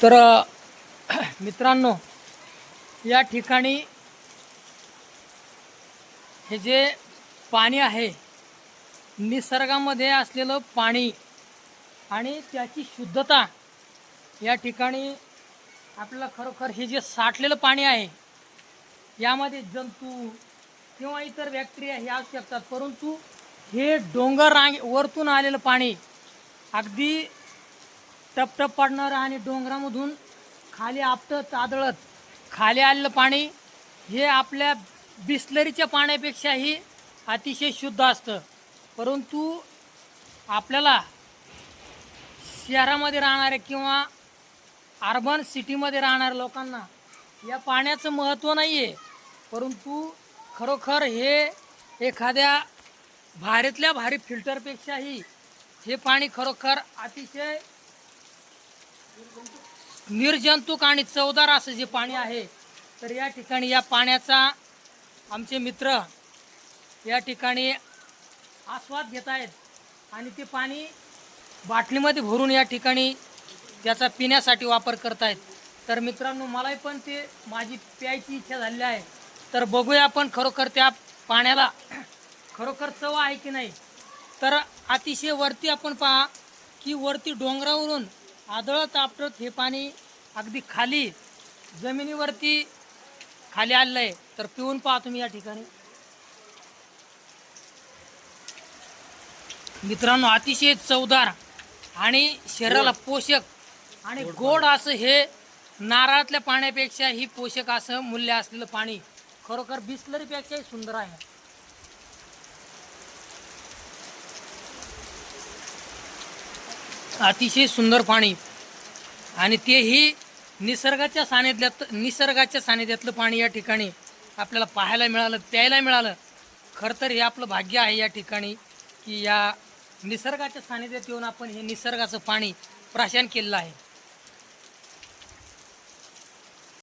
तर मित्रांनो, या ठिकाणी हे जे पाणी आहे, निसर्गामध्ये असलेलं पाणी आणि त्याची शुद्धता या ठिकाणी आपल्याला खरोखर हे जे साठलेलं पाणी आहे, यामध्ये जंतू किंवा इतर बॅक्टेरिया हे असू शकतात, परंतु हे डोंगर वरतून आलेलं पाणी अगदी टपटप पडणारं आणि डोंगरामधून खाली आपटत आदळत खाली आलेलं पाणी हे आपल्या बिसलरीच्या पाण्यापेक्षाही अतिशय शुद्ध असतं. परंतु आपल्याला शहरामध्ये राहणारे किंवा अर्बन सिटीमध्ये राहणाऱ्या लोकांना या पाण्याचं महत्त्व नाही आहे, परंतु खरोखर हे एखाद्या भारीतल्या भारी फिल्टरपेक्षाही हे पाणी खरोखर अतिशय निर्जंतुक आणि चवदार असं जे पाणी आहे. तर या ठिकाणी या पाण्याचा आमचे मित्र या ठिकाणी आस्वाद घेत आहेत आणि ते पाणी बाटलीमध्ये भरून या ठिकाणी त्याचा पिण्यासाठी वापर करत आहेत. तर मित्रांनो, मलाही पण ते माझी प्यायची इच्छा झाली आहे. तर बघूया आपण खरोखर त्या पाण्याला खरोखर चव आहे की नाही. तर अतिशय वरती आपण पहा की वरती डोंगरावरून आदळत आपटत हे पाणी अगदी खाली जमिनीवरती खाली आलेलं आहे. तर पिऊन पहा तुम्ही या ठिकाणी. मित्रांनो, अतिशय चवदार आणि शरीराला पोषक आणि गोड असं हे नारळातल्या पाण्यापेक्षाही पोषक असं मूल्य असलेलं पाणी खरोखर बिसलरीपेक्षाही सुंदर आहे. अतिशय सुंदर पाणी आणि तेही निसर्गाच्या सानिध्यातलं पाणी या ठिकाणी आपल्याला पाहायला मिळालं, प्यायला मिळालं. खरं तर हे आपलं भाग्य आहे या ठिकाणी की या निसर्गाच्या सानिध्यात येऊन आपण हे निसर्गाचं पाणी प्राशन केलेलं आहे.